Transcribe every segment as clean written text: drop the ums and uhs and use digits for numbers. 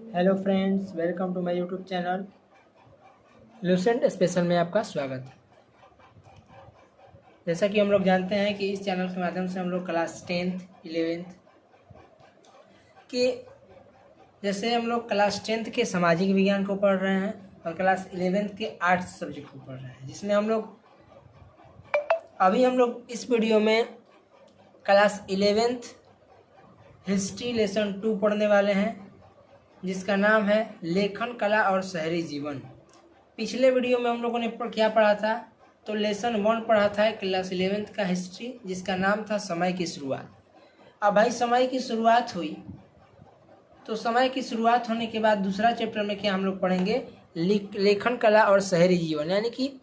Hello friends, welcome to my YouTube channel Lucent special में आपका स्वागत है। जैसा कि हम लोग जानते हैं कि इस चैनल के माध्यम से हम लोग क्लास 10th 11th के जैसे हम लोग क्लास 10th के सामाजिक विज्ञान को पढ़ रहे हैं और क्लास 11th के आर्ट्स सब्जेक्ट को पढ़ रहे हैं, जिसमें हम लोग इस वीडियो में क्लास 11th हिस्ट्री लेसन 2 पढ़ने वाले हैं, जिसका नाम है लेखन कला और शहरी जीवन। पिछले वीडियो में हम लोगों ने क्या पढ़ा था, तो लेसन 1 पढ़ा था क्लास 11th का हिस्ट्री, जिसका नाम था समय की शुरुआत। अब भाई समय की शुरुआत हुई, तो समय की शुरुआत होने के बाद दूसरा चैप्टर में क्या हम लोग पढ़ेंगे, लेखन कला और शहरी जीवन। यानी कि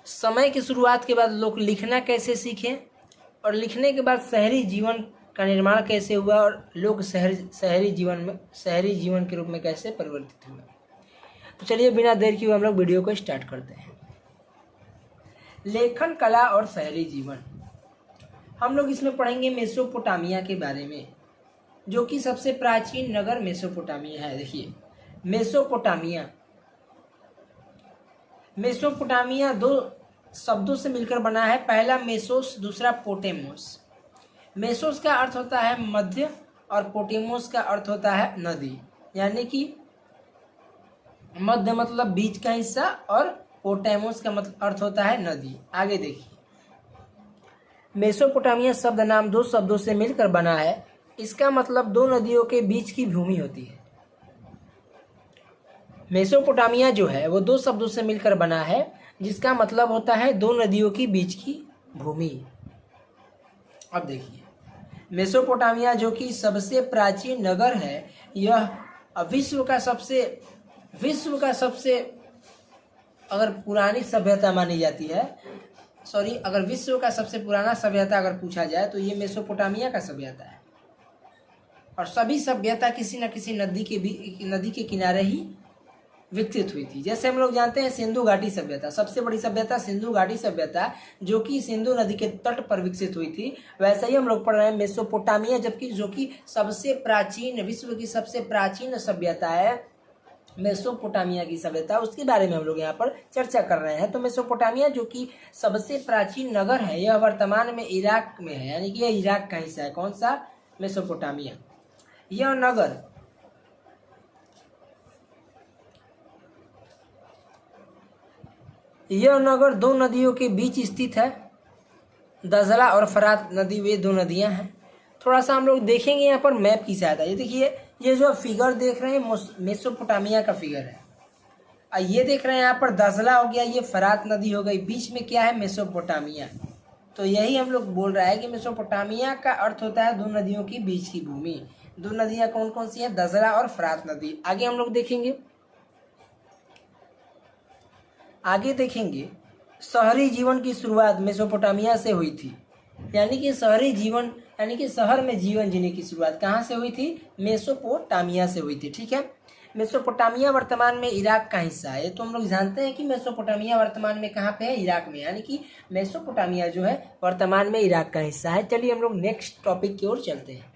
समय की शुरुआत के बाद लोग लिखना कैसे सीखें और लिखने के बाद शहरी जीवन का निर्माण कैसे हुआ और लोग शहरी जीवन के रूप में कैसे परिवर्तित हुए। तो चलिए बिना देर किए हम लोग वीडियो को स्टार्ट करते हैं। लेखन कला और शहरी जीवन हम लोग इसमें पढ़ेंगे मेसोपोटामिया के बारे में, जो कि सबसे प्राचीन नगर मेसोपोटामिया है। देखिए मेसोपोटामिया 2 शब्दों से मिलकर बना है। पहला मेसोस, दूसरा पोटेमोस। मेसोस का अर्थ होता है मध्य और पोटेमोस का अर्थ होता है नदी। यानी कि मध्य मतलब बीच का हिस्सा और पोटेमोस का मतलब अर्थ होता है नदी। आगे देखिए, मेसोपोटामिया शब्द नाम 2 शब्दों से मिलकर बना है। इसका मतलब 2 नदियों के बीच की भूमि होती है। मेसोपोटामिया जो है वो 2 शब्दों से मिलकर बना है, जिसका मतलब होता है 2 नदियों के बीच की भूमि। अब देखिए, मेसोपोटामिया जो कि सबसे प्राचीन नगर है, यह विश्व का सबसे अगर पुरानी सभ्यता मानी जाती है, अगर विश्व का सबसे पुराना सभ्यता अगर पूछा जाए तो ये मेसोपोटामिया का सभ्यता है। और सभी सभ्यता किसी न किसी नदी के किनारे ही विकसित हुई थी। जैसे हम लोग जानते हैं सिंधु घाटी सभ्यता, सबसे बड़ी सभ्यता सिंधु घाटी सभ्यता, जो कि सिंधु नदी के तट पर विकसित हुई थी। वैसे ही हम लोग पढ़ रहे हैं मेसोपोटामिया, जो कि सबसे प्राचीन, विश्व की सबसे प्राचीन सभ्यता है मेसोपोटामिया की सभ्यता, उसके बारे में हम लोग यहाँ पर चर्चा कर रहे हैं। तो मेसोपोटामिया जो कि सबसे प्राचीन नगर है, यह वर्तमान में इराक में है। यानी कि यह इराक का हिस्सा है। कौन सा? मेसोपोटामिया। यह नगर 2 नदियों के बीच स्थित है। दजला और फरात नदी, वे 2 नदियां हैं। थोड़ा सा हम लोग देखेंगे यहाँ पर मैप की सहायता। ये देखिए, ये जो फिगर देख रहे हैं मेसोपोटामिया का फिगर है। ये देख रहे हैं यहाँ पर दजला हो गया, ये फरात नदी हो गई, बीच में क्या है? मेसोपोटामिया। तो यही हम लोग बोल रहा है कि मेसोपोटामिया का अर्थ होता है 2 नदियों के बीच की भूमि। 2 नदियां कौन कौन सी है? दजला और फरात नदी। आगे हम लोग देखेंगे शहरी जीवन की शुरुआत मेसोपोटामिया से हुई थी। यानी कि शहर में जीवन जीने की शुरुआत कहाँ से हुई थी? मेसोपोटामिया से हुई थी। ठीक है। मेसोपोटामिया वर्तमान में इराक का हिस्सा है। तो हम लोग जानते हैं कि मेसोपोटामिया वर्तमान में कहाँ पे है? इराक में। यानी कि मेसोपोटामिया जो है वर्तमान में इराक का हिस्सा है। चलिए हम लोग नेक्स्ट टॉपिक की ओर चलते हैं।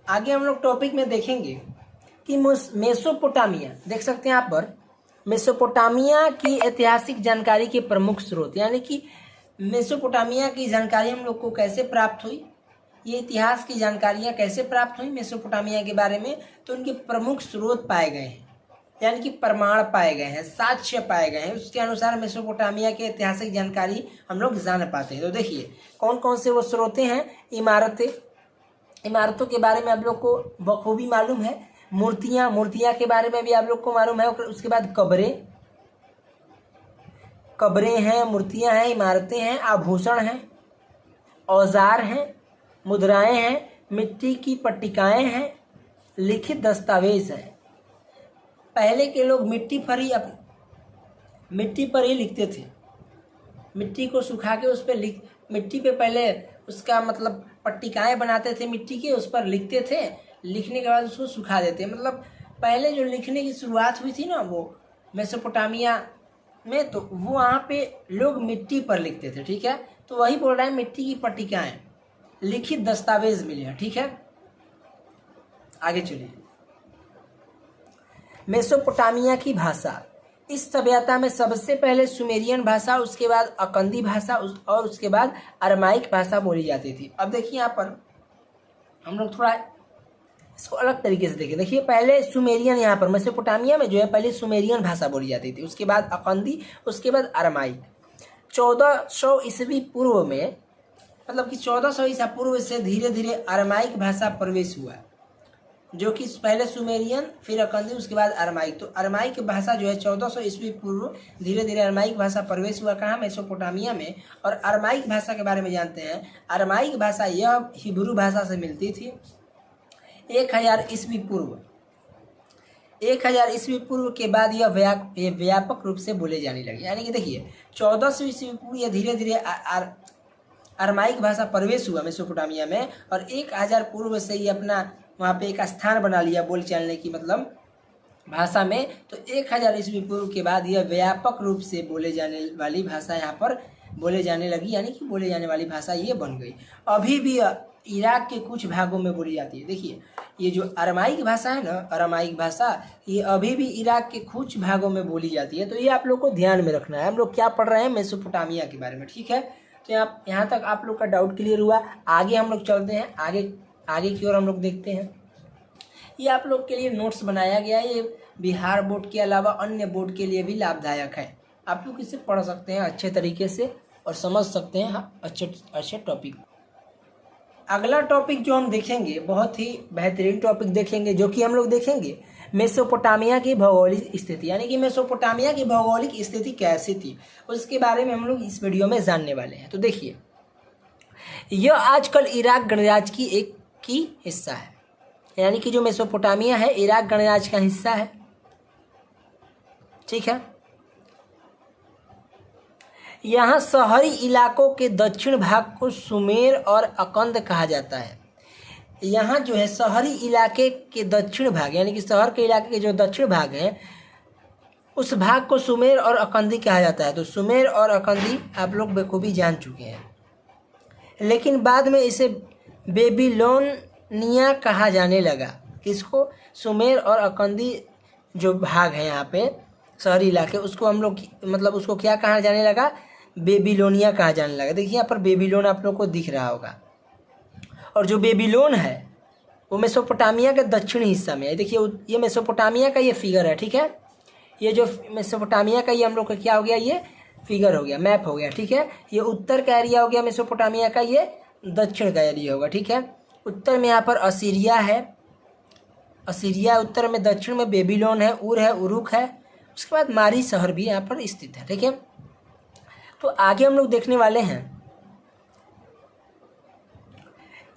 आगे हम लोग टॉपिक में देखेंगे कि मेसोपोटामिया, देख सकते हैं आप पर, मेसोपोटामिया की ऐतिहासिक जानकारी के प्रमुख स्रोत। यानी कि मेसोपोटामिया की जानकारी हम लोग को कैसे प्राप्त हुई, ये इतिहास की जानकारियां कैसे प्राप्त हुई मेसोपोटामिया के बारे में, तो उनके प्रमुख स्रोत पाए गए हैं। यानी कि प्रमाण पाए गए हैं, साक्ष्य पाए गए हैं। उसके अनुसार मेसोपोटामिया की ऐतिहासिक जानकारी हम लोग जान पाते हैं। तो देखिए कौन कौन से वो स्रोतें हैं। इमारतों के बारे में आप लोग को बखूबी मालूम है। मूर्तियां के बारे में भी आप लोग को मालूम है। उसके बाद कब्रें हैं, मूर्तियां हैं, इमारतें हैं, आभूषण हैं, औजार हैं, मुद्राएं हैं, मिट्टी की पट्टिकाएं हैं, लिखित दस्तावेज है। पहले के लोग मिट्टी पर ही लिखते थे। मिट्टी को सुखा के उस पर मिट्टी पे पहले उसका मतलब पट्टिकाएं बनाते थे, मिट्टी के उस पर लिखते थे। लिखने के बाद उसको सुखा देते। मतलब पहले जो लिखने की शुरुआत हुई थी ना, वो मेसोपोटामिया में, तो वो वहाँ पे लोग मिट्टी पर लिखते थे। ठीक है। तो वही बोल रहा है, मिट्टी की पट्टिकाएं, लिखित दस्तावेज मिले हैं। ठीक है। आगे चलिए। मेसोपोटामिया की भाषा। इस सभ्यता में सबसे पहले सुमेरियन भाषा, उसके बाद अकंदी भाषा और उसके बाद अरमाइक भाषा बोली जाती थी। अब देखिए यहाँ पर हम लोग थोड़ा इसको अलग तरीके से देखें। देखिए पहले सुमेरियन, यहाँ पर मेसोपोटामिया में जो है पहले सुमेरियन भाषा बोली जाती थी, उसके बाद अकंदी, उसके बाद अरमाइक। 1400 ईस्वी पूर्व में, मतलब कि 1400 ईसा पूर्व से धीरे धीरे अरमाइक भाषा प्रवेश हुआ, जो कि पहले सुमेरियन, फिर अकंदी, उसके बाद अरमाइक। तो अरमाइक भाषा जो है 1400 ईस्वी पूर्व धीरे धीरे अरमाइक भाषा प्रवेश हुआ कहाँ, मेसोपोटामिया में। और अरमाइक भाषा के बारे में जानते हैं। अरमाइक भाषा यह हिब्रू भाषा से मिलती थी। 1000 ईस्वी पूर्व, 1000 ईस्वी पूर्व के बाद यह व्यापक रूप से बोले जाने लगे। यानी कि देखिए 1400 ईस्वी पूर्व यह धीरे धीरे अरमाइक भाषा प्रवेश हुआ मेसोपोटामिया में, और 1000 पूर्व से ये अपना वहाँ पे एक स्थान बना लिया बोल चालने की मतलब भाषा में। तो 1000 ईस्वी पूर्व के बाद यह व्यापक रूप से बोले जाने वाली भाषा यहाँ पर बोले जाने लगी, यानी कि बोले जाने वाली भाषा ये बन गई। अभी भी इराक के कुछ भागों में बोली जाती है। देखिए ये जो अरमाइक भाषा है ना, अरमाइक भाषा, ये अभी भी इराक के कुछ भागों में बोली जाती है। तो ये आप लोग को ध्यान में रखना है। हम लोग क्या पढ़ रहे हैं, मेसोपोटामिया के बारे में, ठीक है। तो यहाँ तक आप लोग का डाउट क्लियर हुआ। आगे हम लोग चलते हैं, आगे की ओर हम लोग देखते हैं। ये आप लोग के लिए नोट्स बनाया गया है। ये बिहार बोर्ड के अलावा अन्य बोर्ड के लिए भी लाभदायक है। आप लोग इसे पढ़ सकते हैं अच्छे तरीके से और समझ सकते हैं अच्छे टॉपिक। अगला टॉपिक जो हम देखेंगे बहुत ही बेहतरीन टॉपिक देखेंगे, जो कि हम लोग देखेंगे मेसोपोटामिया की भौगोलिक स्थिति, यानी कि मेसोपोटामिया की भौगोलिक स्थिति कैसी थी, उसके बारे में हम लोग इस वीडियो में जानने वाले हैं। तो देखिए यह आजकल इराक गणराज्य की एक की हिस्सा है, यानी कि जो मेसोपोटामिया है इराक गणराज्य का हिस्सा है, ठीक है। यहाँ शहरी इलाकों के दक्षिण भाग को सुमेर और अकंद कहा जाता है। यहाँ जो है शहरी इलाके के दक्षिण भाग, यानी कि शहर के इलाके के जो दक्षिण भाग हैं उस भाग को सुमेर और अकंदी कहा जाता है। तो सुमेर और अकंदी आप लोग बखूबी जान चुके हैं, लेकिन बाद में इसे बेबीलोनिया कहा जाने लगा। किसको, सुमेर और अकंदी जो भाग है यहाँ पे शहरी इलाके, उसको हम लोग मतलब उसको क्या कहा जाने लगा, बेबीलोनिया कहा जाने लगा। देखिए यहाँ पर बेबीलोन आप लोग को दिख रहा होगा, और जो बेबीलोन है वो मेसोपोटामिया के दक्षिणी हिस्सा में है। देखिए ये मेसोपोटामिया का ये फिगर है, ठीक है। ये जो मेसोपोटामिया का ये हम लोग का क्या हो गया, ये फिगर हो गया, मैप हो गया, ठीक है। ये उत्तर का एरिया हो गया मेसोपोटामिया का, ये दक्षिण का एरिया होगा, ठीक है। उत्तर में यहाँ पर असीरिया है, असीरिया उत्तर में, दक्षिण में बेबीलोन है, उर है, उरुक है, उसके बाद मारी शहर भी यहाँ पर स्थित है, ठीक है। तो आगे हम लोग देखने वाले हैं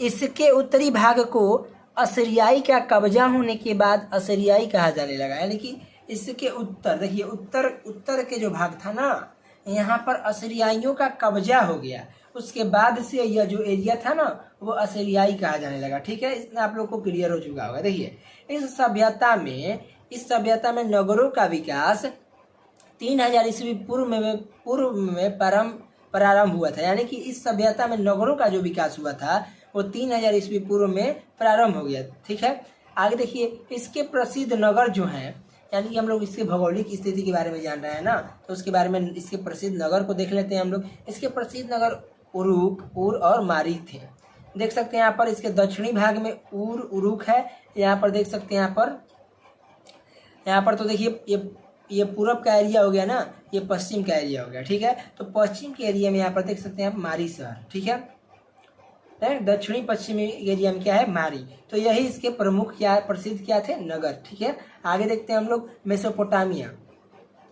इसके उत्तरी भाग को असीरियाई का कब्जा होने के बाद असीरियाई कहा जाने लगा। यानी कि इसके उत्तर, देखिए उत्तर के जो भाग था ना, यहाँ पर असीरियाइयों का कब्जा हो गया, उसके बाद से यह जो एरिया था ना वो असीरियाई कहा जाने लगा, ठीक है। इसमें आप लोग को क्लियर हो चुका होगा। देखिए इस सभ्यता में नगरों का विकास 3000 ईस्वी पूर्व में प्रारंभ हुआ था। यानी कि इस सभ्यता में नगरों का जो विकास हुआ था वो 3000 ईस्वी पूर्व में प्रारंभ हो गया, ठीक है। आगे देखिए इसके प्रसिद्ध नगर जो हैं, यानी कि हम लोग इसके भौगोलिक स्थिति के बारे में जान रहे हैं ना, तो उसके बारे में इसके प्रसिद्ध नगर को देख लेते हैं हम लोग। इसके प्रसिद्ध नगर उरुक, उर और मारी थे। देख सकते हैं यहाँ पर इसके दक्षिणी भाग में उरुक है। यहाँ पर देख सकते हैं, यहाँ पर तो देखिए ये पूरब का एरिया हो गया ना, ये पश्चिम का एरिया हो गया, ठीक है। तो पश्चिम के एरिया में यहाँ पर देख सकते हैं आप मारी शहर, ठीक है। दक्षिणी पश्चिमी एरिया में क्या है, मारी। तो यही इसके प्रमुख क्या है, प्रसिद्ध क्या थे, नगर, ठीक है। आगे देखते हैं हम लोग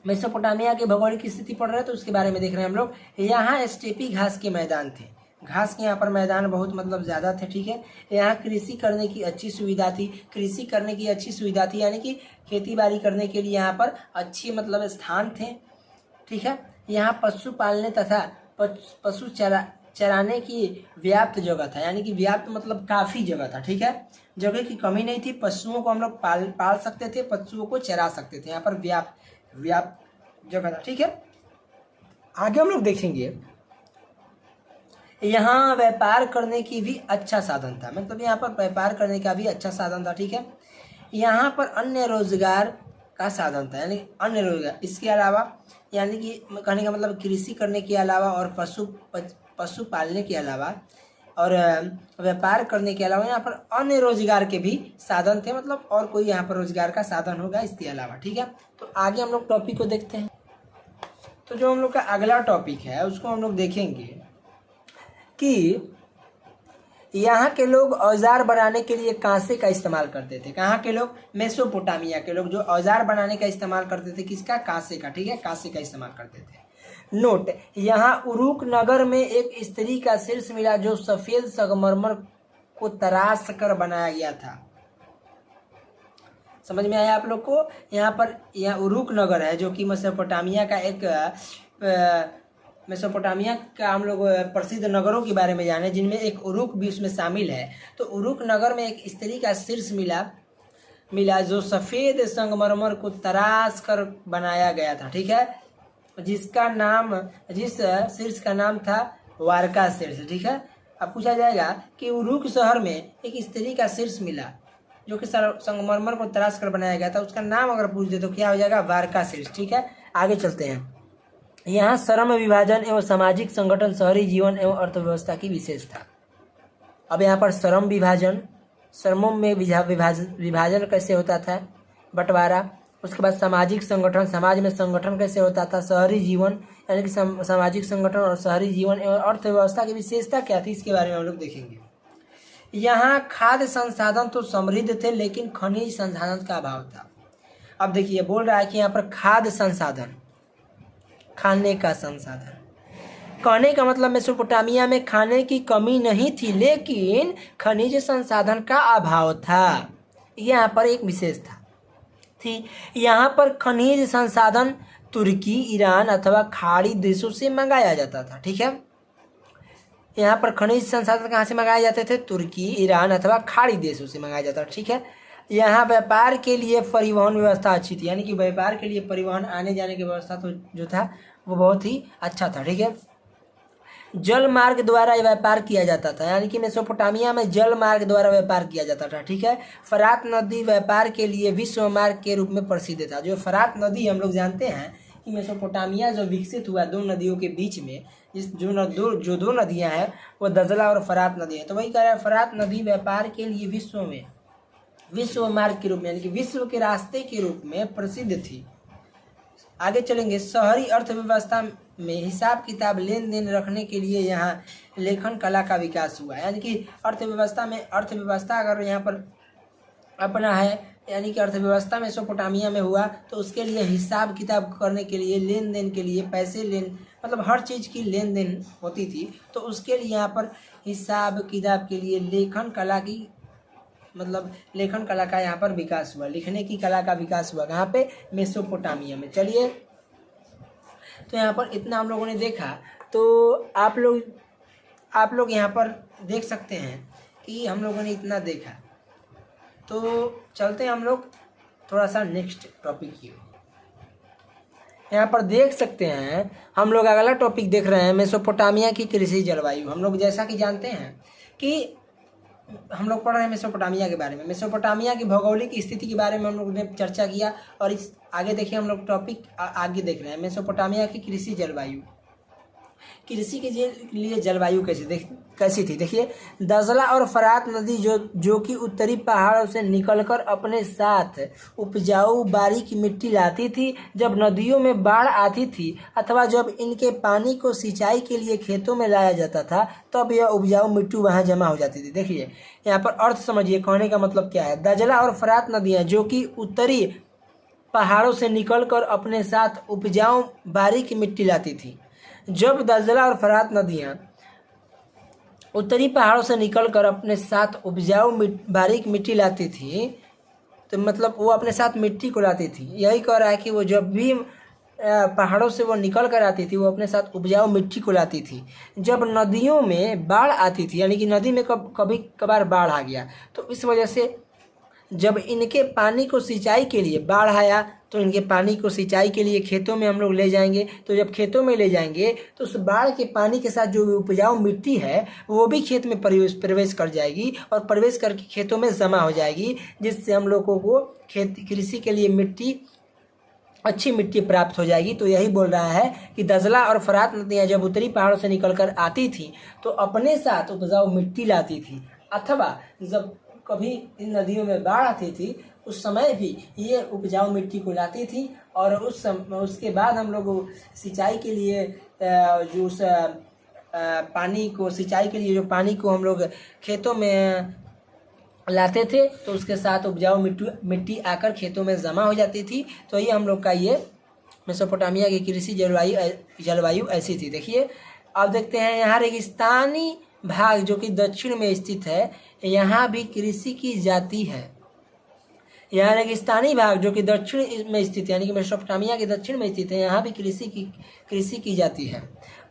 मेसोपोटामिया के भौगोलिक स्थिति पढ़ रहे हैं, तो उसके बारे में देख रहे हैं हम लोग। यहाँ स्टेपी घास के मैदान थे, घास के यहाँ पर मैदान बहुत मतलब ज़्यादा थे, ठीक है। यहाँ कृषि करने की अच्छी सुविधा थी, यानी कि खेती बाड़ी करने के लिए यहाँ पर अच्छी मतलब स्थान थे, ठीक है। यहाँ पशु पालने तथा पशु चराने की व्याप्त जगह था, यानी कि व्याप्त मतलब काफ़ी जगह था, ठीक है। जगह की कमी नहीं थी, पशुओं को हम लोग पाल सकते थे, पशुओं को चरा सकते थे, यहाँ पर व्याप्त जगह था, ठीक है। आगे हम लोग देखेंगे यहाँ व्यापार करने की भी अच्छा साधन था, मतलब यहाँ पर व्यापार करने का भी अच्छा साधन था। ठीक है, यहाँ पर अन्य रोजगार का साधन था, यानी अन्य रोजगार, इसके अलावा यानी कि कहने का मतलब कृषि करने के अलावा और पशु पालने के अलावा और व्यापार करने के अलावा यहाँ पर अन्य रोजगार के भी साधन थे, मतलब और कोई यहाँ पर रोजगार का साधन होगा इसके अलावा। ठीक है, तो आगे हम लोग टॉपिक को देखते हैं। तो जो हम लोग का अगला टॉपिक है उसको हम लोग देखेंगे कि यहाँ के लोग औजार बनाने के लिए कांसे का इस्तेमाल करते थे। कहाँ के लोग? मेसोपोटामिया के लोग जो औजार बनाने का इस्तेमाल करते थे, किसका? कांसे का। ठीक है, कांसे का इस्तेमाल करते थे। नोट, यहाँ उरुक नगर में एक स्त्री का शीर्ष मिला जो सफेद संगमरमर को तराश कर बनाया गया था। समझ में आया आप लोग को? यहाँ उरुक नगर है जो कि मेसोपोटामिया का एक मेसोपोटामिया का हम लोग प्रसिद्ध नगरों के बारे में जाने, जिनमें एक उरुक भी उसमें शामिल है। तो उरुक नगर में एक स्त्री का शीर्ष मिला जो सफ़ेद संगमरमर को तराश कर बनाया गया था। ठीक है, जिस शीर्ष का नाम था वारका शीर्ष। ठीक है, अब पूछा जाएगा कि उरुक शहर में एक स्त्री का शीर्ष मिला जो कि संगमरमर को तराश कर बनाया गया था, उसका नाम अगर पूछ दे तो क्या हो जाएगा? वारका शीर्ष। ठीक है, आगे चलते हैं। यहाँ श्रम विभाजन एवं सामाजिक संगठन शहरी जीवन एवं अर्थव्यवस्था की विशेषता। अब यहाँ पर श्रमों में विभाजन कैसे होता था, बंटवारा। उसके बाद सामाजिक संगठन, समाज में संगठन कैसे होता था। शहरी जीवन यानी कि सामाजिक संगठन और शहरी जीवन एवं अर्थव्यवस्था की विशेषता क्या थी, इसके बारे में हम लोग देखेंगे। यहाँ खाद्य संसाधन तो समृद्ध थे लेकिन खनिज संसाधन का अभाव था। अब देखिए बोल रहा है कि यहाँ पर खाद्य संसाधन, खाने का संसाधन, कहने का मतलब मेसोपोटामिया में खाने की कमी नहीं थी लेकिन खनिज संसाधन का अभाव था। यहाँ पर एक विशेषता थी। यहाँ पर खनिज संसाधन तुर्की, ईरान अथवा खाड़ी देशों से मंगाया जाता था। ठीक है, यहाँ पर खनिज संसाधन कहाँ से मंगाए जाते थे? तुर्की, ईरान अथवा खाड़ी देशों से मंगाया जाता था। ठीक है, यहाँ व्यापार के लिए परिवहन व्यवस्था अच्छी थी, यानी कि व्यापार के लिए परिवहन आने जाने की व्यवस्था तो जो था वो बहुत ही अच्छा था। ठीक है, जल मार्ग द्वारा व्यापार किया जाता था, यानी कि मेसोपोटामिया में जल मार्ग द्वारा व्यापार किया जाता था। ठीक है, फरात नदी व्यापार के लिए विश्व मार्ग के रूप में प्रसिद्ध था। जो फरात नदी हम लोग जानते हैं कि मेसोपोटामिया जो विकसित हुआ दो नदियों के बीच में, जो दो नदियां हैं वो दजला और फरात नदी है। तो वही कह रहा है फरात नदी व्यापार के लिए विश्व मार्ग के रूप में यानी कि विश्व के रास्ते के रूप में प्रसिद्ध थी। आगे चलेंगे। शहरी अर्थव्यवस्था में हिसाब किताब लेन देन रखने के लिए यहाँ लेखन कला का विकास हुआ, यानी कि अर्थव्यवस्था अगर यहाँ पर अपना है, यानी कि अर्थव्यवस्था मेसोपोटामिया में हुआ तो उसके लिए हिसाब किताब करने के लिए, लेन देन के लिए, मतलब हर चीज़ की लेन देन होती थी। तो उसके लिए यहाँ पर हिसाब किताब के लिए लेखन कला का यहाँ पर विकास हुआ, लिखने की कला का विकास हुआ। कहाँ पे? मेसोपोटामिया में। चलिए, तो यहाँ पर इतना हम लोगों ने देखा। तो आप लोग यहाँ पर देख सकते हैं कि हम लोगों ने इतना देखा। तो चलते हैं हम लोग थोड़ा सा नेक्स्ट टॉपिक की। यहाँ पर देख सकते हैं हम लोग अगला टॉपिक देख रहे हैं, मेसोपोटामिया की कृषि जलवायु। हम लोग जैसा कि जानते हैं कि हम लोग पढ़ रहे हैं मेसोपोटामिया के बारे में, मेसोपोटामिया की भौगोलिक स्थिति के बारे में हम लोग ने चर्चा किया। और इस आगे देखिए हम लोग टॉपिक आगे देख रहे हैं, मेसोपोटामिया की कृषि जलवायु। कृषि के लिए जलवायु कैसी थी? देखिए, दजला और फरात नदी जो कि उत्तरी पहाड़ों से निकलकर अपने साथ उपजाऊ बारीक मिट्टी लाती थी। जब नदियों में बाढ़ आती थी अथवा जब इनके पानी को सिंचाई के लिए खेतों में लाया जाता था तब यह उपजाऊ मिट्टी वहां जमा हो जाती थी। देखिए यहाँ पर अर्थ समझिए, कहने का मतलब क्या है। दजला और फरात नदियाँ जो कि उत्तरी पहाड़ों से निकलकर अपने साथ उपजाऊ बारीक मिट्टी लाती थी। जब दजला और फरात नदियाँ उत्तरी पहाड़ों से निकलकर अपने साथ उपजाऊ बारीक मिट्टी लाती थी, तो मतलब वो अपने साथ मिट्टी को लाती थी। यही कह रहा है कि वो जब भी पहाड़ों से वो निकल कर आती थी वो अपने साथ उपजाऊ मिट्टी को लाती थी। जब नदियों में बाढ़ आती थी, यानी कि नदी में कभी कभार बाढ़ आ गया, तो इस वजह से जब इनके पानी को सिंचाई के लिए बाढ़ आया तो इनके पानी को सिंचाई के लिए खेतों में हम लोग ले जाएंगे। तो जब खेतों में ले जाएंगे तो उस बाढ़ के पानी के साथ जो उपजाऊ मिट्टी है वो भी खेत में प्रवेश कर जाएगी और प्रवेश करके खेतों में जमा हो जाएगी, जिससे हम लोगों को कृषि के लिए मिट्टी, अच्छी मिट्टी प्राप्त हो जाएगी। तो यही बोल रहा है कि दजला और फरात नदियाँ जब उत्तरी पहाड़ों से निकलकर आती थी तो अपने साथ उपजाऊ मिट्टी लाती थी, अथवा जब कभी इन नदियों में बाढ़ आती थी उस समय भी ये उपजाऊ मिट्टी को लाती थी। और उसके बाद हम लोग सिंचाई के लिए जो उस पानी को, सिंचाई के लिए जो पानी को हम लोग खेतों में लाते थे तो उसके साथ उपजाऊ मिट्टी आकर खेतों में जमा हो जाती थी। तो ये हम लोग का ये मेसोपोटामिया की कृषि जलवायु ऐसी थी। देखिए अब देखते हैं यहाँ रेगिस्तानी भाग जो कि दक्षिण में स्थित है, यहाँ भी कृषि की जाती है। यहाँ रेगिस्तानी भाग जो कि दक्षिण में स्थित है, यानी कि मेसोपोटामिया के दक्षिण में स्थित है, यहाँ भी कृषि की जाती है।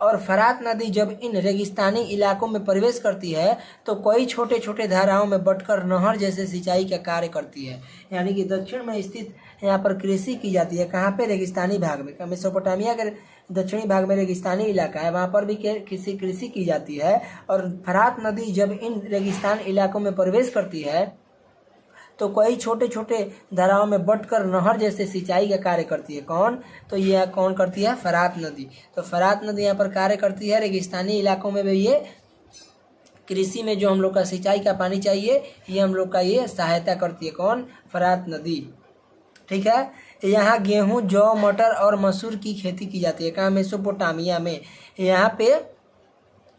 और फरात नदी जब इन रेगिस्तानी इलाकों में प्रवेश करती है तो कई छोटे छोटे धाराओं में बटकर नहर जैसे सिंचाई का कार्य करती है। यानी कि दक्षिण में स्थित यहाँ पर कृषि की जाती है। कहाँ पे? रेगिस्तानी भाग में। मेसोपोटामिया के दक्षिणी भाग में रेगिस्तानी इलाका है, वहाँ पर भी कृषि की जाती है। और फरात नदी जब इन रेगिस्तान इलाकों में प्रवेश करती है तो कई छोटे छोटे धाराओं में बटकर नहर जैसे सिंचाई का कार्य करती है। कौन? तो यह कौन करती है? फरात नदी। तो फरात नदी यहाँ पर कार्य करती है। रेगिस्तानी इलाकों में भी ये कृषि में जो हम लोग का सिंचाई का पानी चाहिए ये हम लोग का ये सहायता करती है। कौन? फरात नदी। ठीक है। यहाँ गेहूँ, जौ, मटर और मसूर की खेती की जाती है। कहाँ? मेसोपोटामिया में। यहाँ पे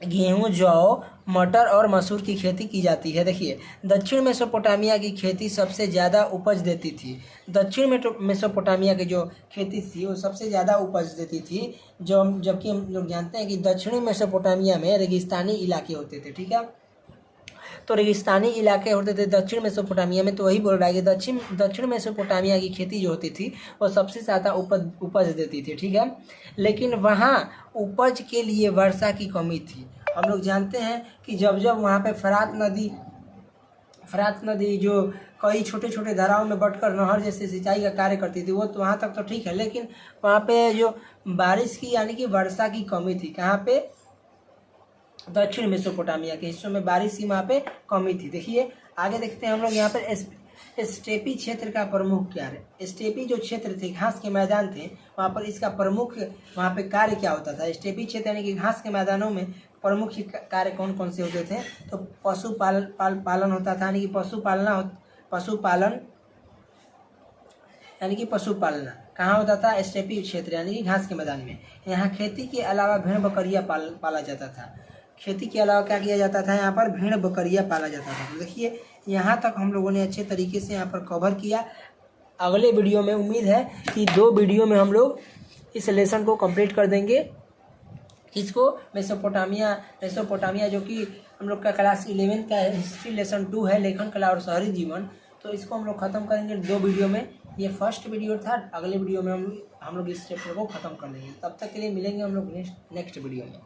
गेहूँ, जौ, मटर और मसूर की खेती की जाती है। देखिए दक्षिण मेसोपोटामिया की खेती सबसे ज़्यादा उपज देती थी। दक्षिण मेसोपोटामिया की जो खेती थी वो सबसे ज़्यादा उपज देती थी, जबकि हम लोग जानते हैं कि दक्षिणी मेसोपोटामिया में रेगिस्तानी इलाके होते थे। ठीक है। तो रेगिस्तानी इलाके होते थे दक्षिण मेसोपोटामिया में। तो वही बोल रहा है कि दक्षिण मेसोपोटामिया की खेती जो होती थी वो सबसे ज़्यादा उपज देती थी। ठीक है। लेकिन वहाँ उपज के लिए वर्षा की कमी थी। हम लोग जानते हैं कि जब वहाँ पे फरात नदी जो कई छोटे छोटे धाराओं में बटकर नहर जैसे सिंचाई का कार्य करती थी वो तो वहाँ तक तो ठीक है, लेकिन वहाँ पे जो बारिश की यानी कि वर्षा की कमी थी। कहाँ पे? दक्षिण मेसोपोटामिया के हिस्सों में बारिश की वहाँ पे कमी थी। देखिए आगे देखते हैं हम लोग यहाँ पर स्टेपी क्षेत्र का प्रमुख क्या है। स्टेपी जो क्षेत्र थे, घास के मैदान थे, वहाँ पर इसका प्रमुख वहाँ पे कार्य क्या होता था? स्टेपी क्षेत्र यानी कि घास के मैदानों में प्रमुख कार्य कौन कौन से होते थे? तो पशु पालन होता था, यानी कि पशुपालना कहाँ होता था? स्टेपी क्षेत्र यानी कि घास के मैदान में। यहाँ खेती के अलावा भेड़ बकरियाँ पाला जाता था। खेती के अलावा क्या किया जाता था? यहाँ पर भेड़ बकरियाँ पाला जाता था। तो देखिए यहाँ तक हम लोगों ने अच्छे तरीके से यहाँ पर कवर किया। अगले वीडियो में उम्मीद है कि 2 वीडियो में हम लोग इस लेसन को कंप्लीट कर देंगे। किसको? मेसोपोटामिया जो कि हम लोग का क्लास 11 का हिस्ट्री लेसन 2 है, लेखन कला और शहरी जीवन। तो इसको हम लोग ख़त्म करेंगे 2 वीडियो में। ये फर्स्ट वीडियो था। अगले वीडियो में हम लोग इस चैप्टर को ख़त्म कर देंगे। तब तक के लिए मिलेंगे हम लोग नेक्स्ट वीडियो में।